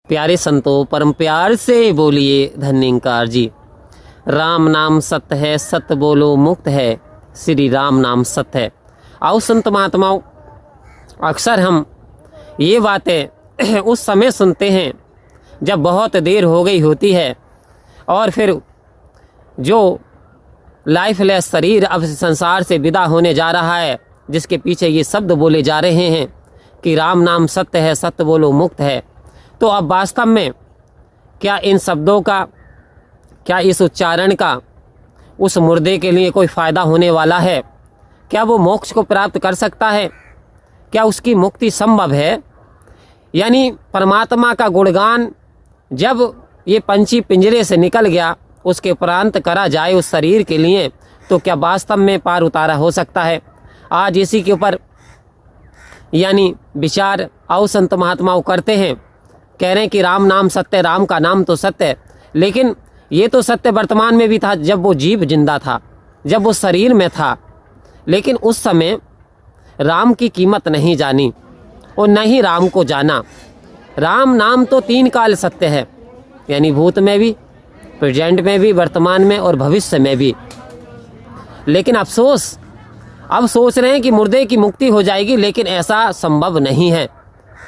प्यारे संतों, परम प्यार से बोलिए धन्यंकार जी। राम नाम सत्य है, सत्य बोलो मुक्त है, श्री राम नाम सत्य है। आओ संत महात्माओं, अक्सर हम ये बातें उस समय सुनते हैं जब बहुत देर हो गई होती है और फिर जो लाइफलेस शरीर अब संसार से विदा होने जा रहा है, जिसके पीछे ये शब्द बोले जा रहे हैं कि राम नाम सत्य है, सत्य बोलो मुक्त है। तो अब वास्तव में क्या इन शब्दों का, क्या इस उच्चारण का उस मुर्दे के लिए कोई फ़ायदा होने वाला है? क्या वो मोक्ष को प्राप्त कर सकता है? क्या उसकी मुक्ति संभव है? यानी परमात्मा का गुणगान जब ये पंछी पिंजरे से निकल गया, उसके उपरांत करा जाए उस शरीर के लिए, तो क्या वास्तव में पार उतारा हो सकता है? आज इसी के ऊपर यानी विचार आओ संत महात्माओं करते हैं। कह रहे हैं कि राम नाम सत्य, राम का नाम तो सत्य है, लेकिन ये तो सत्य वर्तमान में भी था जब वो जीव जिंदा था, जब वो शरीर में था। लेकिन उस समय राम की कीमत नहीं जानी और न ही राम को जाना। राम नाम तो 3 काल सत्य है, यानी भूत में भी, प्रेजेंट में भी, वर्तमान में और भविष्य में भी। लेकिन अफसोस, अब सोच रहे हैं कि मुर्दे की मुक्ति हो जाएगी, लेकिन ऐसा संभव नहीं है।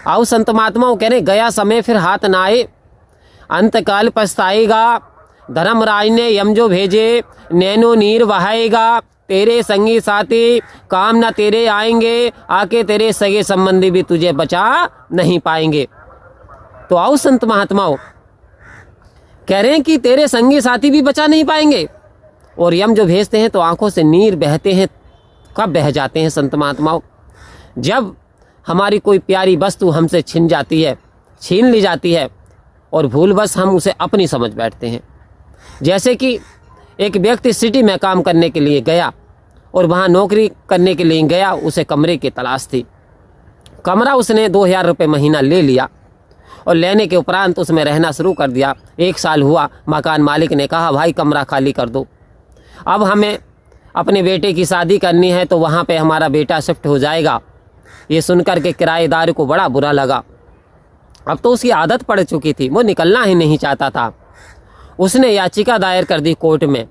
आओ संत महात्माओं कह रहे, गया समय फिर हाथ न आए, अंतकाल पछताएगा। धर्मराज ने यम जो भेजे, नैनो नीर बहाएगा। तेरे संगी साथी काम न तेरे आएंगे, आके तेरे सगे संबंधी भी तुझे बचा नहीं पाएंगे। तो आओ संत महात्माओं कह रहे हैं कि तेरे संगी साथी भी बचा नहीं पाएंगे, और यम जो भेजते हैं तो आंखों से नीर बहते हैं। कब बह जाते हैं संत महात्माओं? जब हमारी कोई प्यारी वस्तु हमसे छीन जाती है, छीन ली जाती है और भूलवश हम उसे अपनी समझ बैठते हैं। जैसे कि एक व्यक्ति सिटी में काम करने के लिए गया और वहाँ नौकरी करने के लिए गया, उसे कमरे की तलाश थी। कमरा उसने 2000 रुपये महीना ले लिया और लेने के उपरांत उसमें रहना शुरू कर दिया। 1 साल हुआ, मकान मालिक ने कहा भाई कमरा खाली कर दो, अब हमें अपने बेटे की शादी करनी है तो वहाँ पे हमारा बेटा शिफ्ट हो जाएगा। ये सुनकर के किराएदार को बड़ा बुरा लगा। अब तो उसकी आदत पड़ चुकी थी, वो निकलना ही नहीं चाहता था। उसने याचिका दायर कर दी कोर्ट में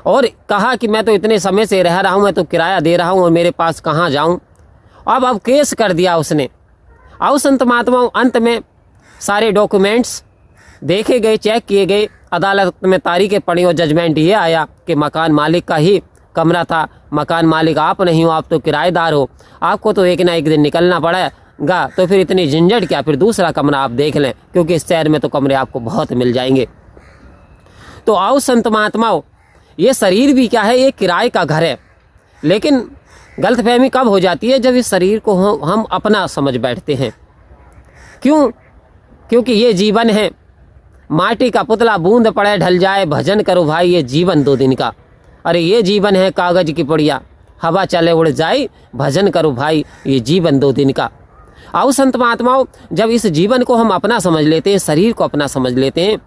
और कहा कि मैं तो इतने समय से रह रहा हूँ, मैं तो किराया दे रहा हूँ और मेरे पास कहाँ जाऊँ। अब केस कर दिया उसने। आओ संत महात्माओं, अंत में सारे डॉक्यूमेंट्स देखे गए, चेक किए गए, अदालत में तारीखें पड़ी और जजमेंट ये आया कि मकान मालिक का ही कमरा था। मकान मालिक आप नहीं हो, आप तो किराएदार हो, आपको तो एक ना एक दिन निकलना पड़ेगा। तो फिर इतनी झंझट क्या, फिर दूसरा कमरा आप देख लें, क्योंकि इस शहर में तो कमरे आपको बहुत मिल जाएंगे। तो आओ संत महात्माओं, ये शरीर भी क्या है, ये किराए का घर है। लेकिन गलतफहमी कब हो जाती है? जब इस शरीर को हम अपना समझ बैठते हैं। क्यों? क्योंकि ये जीवन है, माटी का पुतला बूंद पड़े ढल जाए, भजन करो भाई ये जीवन 2 दिन का। अरे ये जीवन है कागज की पुड़िया, हवा चले उड़ जाए, भजन करो भाई ये जीवन 2 दिन का। आओ संत महात्माओं, जब इस जीवन को हम अपना समझ लेते हैं, शरीर को अपना समझ लेते हैं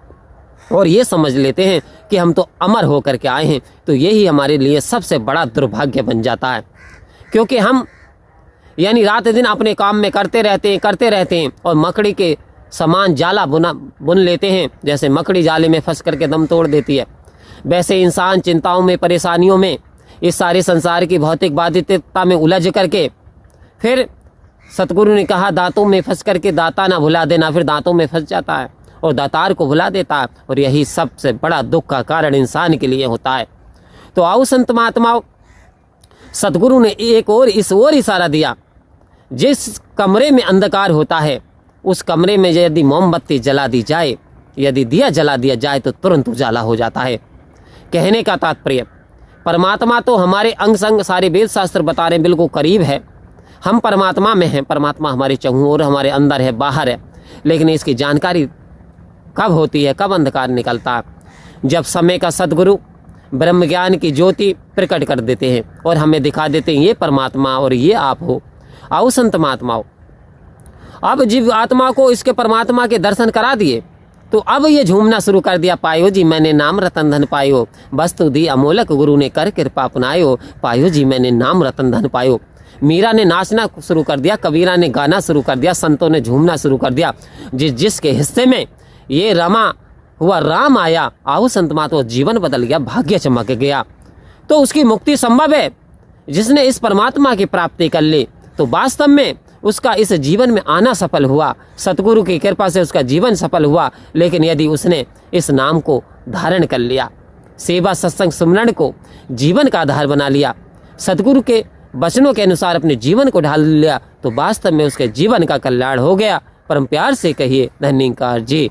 और ये समझ लेते हैं कि हम तो अमर होकर के आए हैं, तो यही हमारे लिए सबसे बड़ा दुर्भाग्य बन जाता है। क्योंकि हम यानी रात दिन अपने काम में करते रहते हैं और मकड़ी के समान जाला बुन लेते हैं। जैसे मकड़ी जाले में फंस करके दम तोड़ देती है, वैसे इंसान चिंताओं में, परेशानियों में, इस सारे संसार की भौतिक बाधितता में उलझ करके फिर सतगुरु ने कहा दांतों में फंस करके दाता ना भुला देना, फिर दांतों में फंस जाता है और दातार को भुला देता है, और यही सबसे बड़ा दुख का कारण इंसान के लिए होता है। तो आओ संत महात्माओं, सतगुरु ने एक और इस ओर इशारा दिया, जिस कमरे में अंधकार होता है उस कमरे में यदि मोमबत्ती जला दी जाए, यदि दिया जला दिया जाए तो तुरंत उजाला हो जाता है। कहने का तात्पर्य, परमात्मा तो हमारे अंग संग सारे वेद शास्त्र बता रहे हैं बिल्कुल करीब है, हम परमात्मा में हैं, परमात्मा हमारे चहुं ओर, हमारे अंदर है, बाहर है। लेकिन इसकी जानकारी कब होती है, कब अंधकार निकलता है? जब समय का सद्गुरु ब्रह्म ज्ञान की ज्योति प्रकट कर देते हैं और हमें दिखा देते हैं ये परमात्मा और ये आप हो। आओ संत महात्माओं, अब जीव आत्मा को इसके परमात्मा के दर्शन करा दिए तो अब ये झूमना शुरू कर दिया, पायो जी मैंने नाम रतन धन पायो, वस्तु दी अमोलक गुरु ने कर कृपा अपनायो, पायो जी मैंने नाम रतन धन पायो। मीरा ने नाचना शुरू कर दिया, कबीरा ने गाना शुरू कर दिया, संतों ने झूमना शुरू कर दिया। जिसके हिस्से में ये रमा हुआ राम आया, आओ संत महात्मा, जीवन बदल गया, भाग्य चमक गया। तो उसकी मुक्ति संभव है। जिसने इस परमात्मा की प्राप्ति कर ली तो वास्तव में उसका इस जीवन में आना सफल हुआ, सतगुरु की कृपा से उसका जीवन सफल हुआ। लेकिन यदि उसने इस नाम को धारण कर लिया, सेवा सत्संग सुमरण को जीवन का आधार बना लिया, सतगुरु के वचनों के अनुसार अपने जीवन को ढाल लिया, तो वास्तव में उसके जीवन का कल्याण हो गया। परम प्यार से कहिए धन्यकार जी।